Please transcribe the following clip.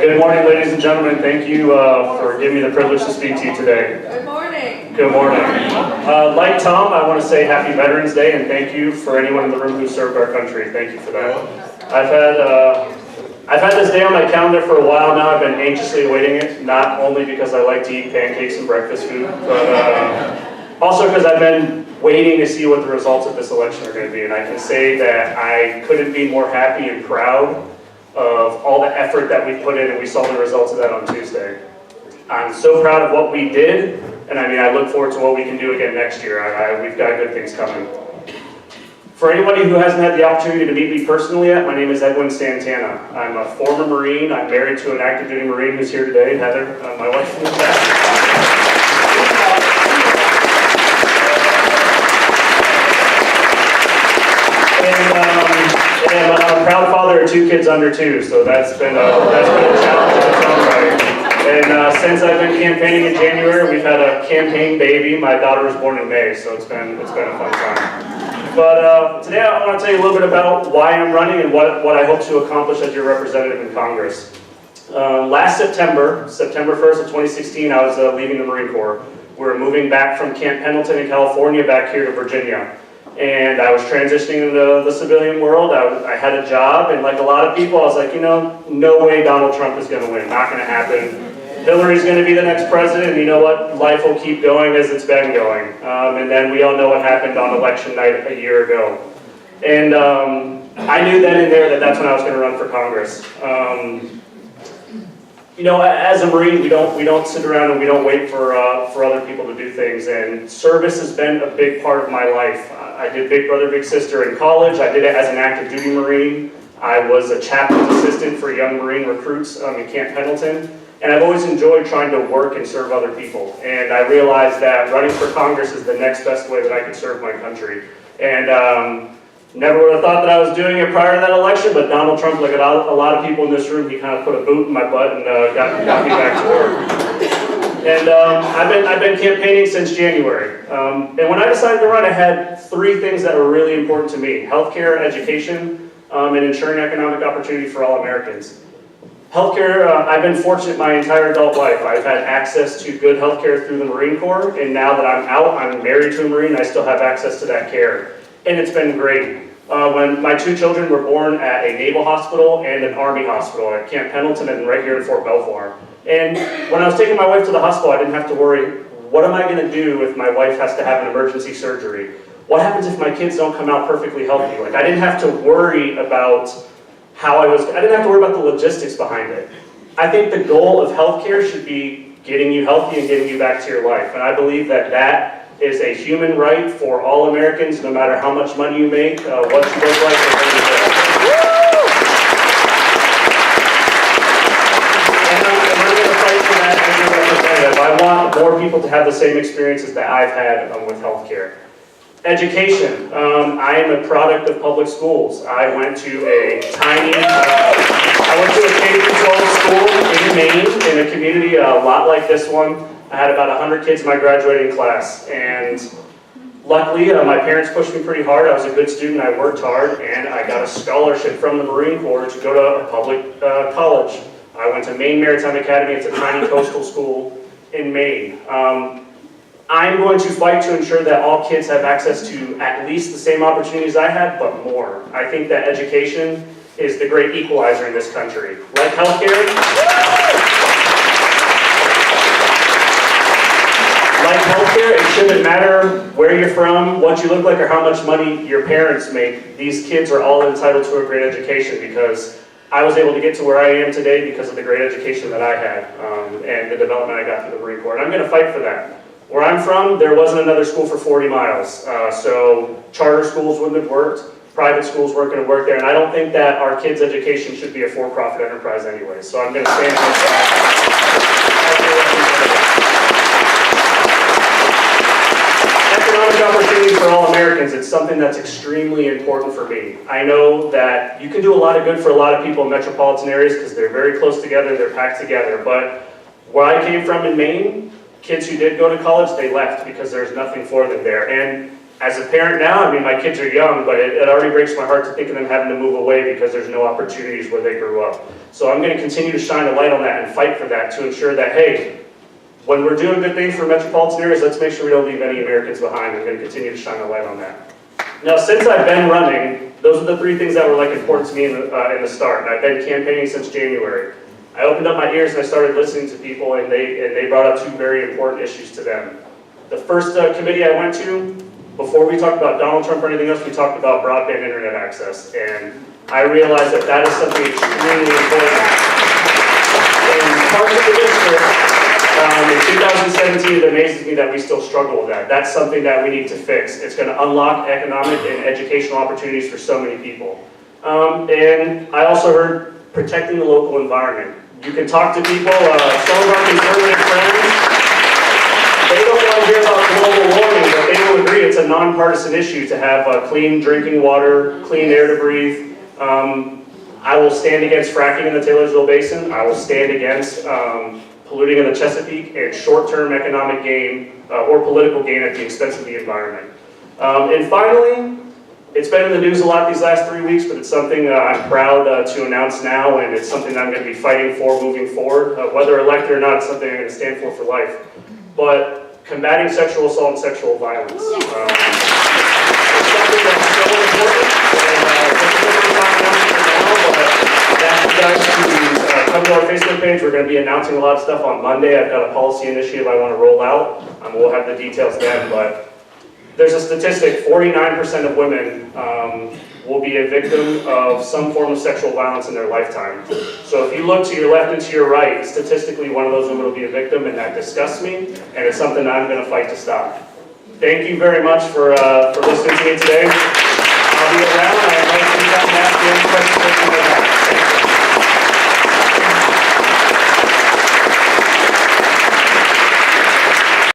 Good morning, ladies and gentlemen. Thank you for giving me the privilege to speak to you today. Good morning. Good morning. Like Tom, I want to say Happy Veterans Day and thank you for anyone in the room who served our country. Thank you for that. I've had this day on my calendar for a while now. I've been anxiously awaiting it, not only because I like to eat pancakes and breakfast food, but also because I've been waiting to see what the results of this election are going to be. And I can say that I couldn't be more happy and proud of all the effort that we put in, and we saw the results of that on Tuesday. I'm so proud of what we did, and I look forward to what we can do again next year. We've got good things coming. For anybody who hasn't had the opportunity to meet me personally yet, my name is Edwin Santana. I'm a former Marine. I'm married to an active duty Marine who's here today, Heather, my wife in the back. And I'm a proud father of 2 kids under 2, so that's been a challenge in its own right. And since I've been campaigning in January, we've had a campaign baby. My daughter was born in May, so it's been a fun time. But today I want to tell you a little bit about why I'm running and what I hope to accomplish as your representative in Congress. Last September 1st of 2016, I was leaving the Marine Corps. We were moving back from Camp Pendleton in California back here to Virginia. And I was transitioning into the civilian world. I had a job, and like a lot of people, I was like, no way Donald Trump is going to win. Not going to happen. Hillary's going to be the next president, and you know what? Life will keep going as it's been going. And then we all know what happened on election night a year ago. And I knew then and there that that's when I was going to run for Congress. As a Marine, we don't sit around and we don't wait for other people to do things. And service has been a big part of my life. I did Big Brother, Big Sister in college. I did it as an active duty Marine. I was a chaplain's assistant for young Marine recruits in Camp Pendleton. And I've always enjoyed trying to work and serve other people. And I realized that running for Congress is the next best way that I could serve my country. And never would have thought that I was doing it prior to that election, but Donald Trump, like a lot of people in this room, he kind of put a boot in my butt and got me back to work. And I've been campaigning since January. And when I decided to run, I had 3 things that were really important to me: healthcare, education, and ensuring economic opportunity for all Americans. Healthcare, I've been fortunate my entire adult life. I've had access to good healthcare through the Marine Corps, and now that I'm out, I'm married to a Marine, I still have access to that care. And it's been great. When my 2 children were born at a naval hospital and an Army hospital at Camp Pendleton and right here in Fort Belvoir. And when I was taking my wife to the hospital, I didn't have to worry, what am I going to do if my wife has to have an emergency surgery? What happens if my kids don't come out perfectly healthy? Like, I didn't have to worry about I didn't have to worry about the logistics behind it. I think the goal of healthcare should be getting you healthy and getting you back to your life. And I believe that that is a human right for all Americans, no matter how much money you make, what you look like, or where you live. And I'm going to fight for that as your representative. I want more people to have the same experiences that I've had with healthcare. Education. I am a product of public schools. I went to a K-12 school in Maine, in a community a lot like this one. I had about 100 kids in my graduating class, and luckily my parents pushed me pretty hard. I was a good student, I worked hard, and I got a scholarship from the Marine Corps to go to a public college. I went to Maine Maritime Academy. It's a tiny coastal school in Maine. I'm going to fight to ensure that all kids have access to at least the same opportunities I had, but more. I think that education is the great equalizer in this country. Like healthcare, it shouldn't matter where you're from, what you look like, or how much money your parents make. These kids are all entitled to a great education because I was able to get to where I am today because of the great education that I had and the development I got through the Marine Corps. And I'm going to fight for that. Where I'm from, there wasn't another school for 40 miles. So charter schools wouldn't have worked, private schools weren't going to work there, and I don't think that our kids' education should be a for-profit enterprise anyway. So I'm going to stand against that. Economic opportunity for all Americans, it's something that's extremely important for me. I know that you can do a lot of good for a lot of people in metropolitan areas because they're very close together, they're packed together, but where I came from in Maine, kids who did go to college, they left because there's nothing for them there. And as a parent now, my kids are young, but it already breaks my heart to think of them having to move away because there's no opportunities where they grew up. So I'm going to continue to shine a light on that and fight for that to ensure that, hey, when we're doing good things for metropolitan areas, let's make sure we don't leave any Americans behind. I'm going to continue to shine a light on that. Now, since I've been running, those are the three things that were like important to me in the start. And I've been campaigning since January. I opened up my ears and I started listening to people, and they brought up two very important issues to them. The first committee I went to, before we talked about Donald Trump or anything else, we talked about broadband internet access. And I realized that that is something extremely important. And parts of the district, in 2017, it amazes me that we still struggle with that. That's something that we need to fix. It's going to unlock economic and educational opportunities for so many people. And I also heard protecting the local environment. You can talk to people, some of our conservative friends, they don't want to hear about global warming, but they will agree it's a nonpartisan issue to have clean drinking water, clean air to breathe. I will stand against fracking in the Taylorsville Basin. I will stand against polluting in the Chesapeake and short-term economic gain or political gain at the expense of the environment. And finally, it's been in the news a lot these last 3 weeks, but it's something I'm proud to announce now, and it's something that I'm going to be fighting for moving forward. Whether elected or not, it's something I'm going to stand for life. But combating sexual assault and sexual violence. It's something that's so important, and I ask you guys to come to our Facebook page. We're going to be announcing a lot of stuff on Monday. I've got a policy initiative I want to roll out. We'll have the details then, but there's a statistic, 49% of women will be a victim of some form of sexual violence in their lifetime. So if you look to your left and to your right, statistically one of those women will be a victim, and that disgusts me, and it's something I'm going to fight to stop. Thank you very much for listening to me today.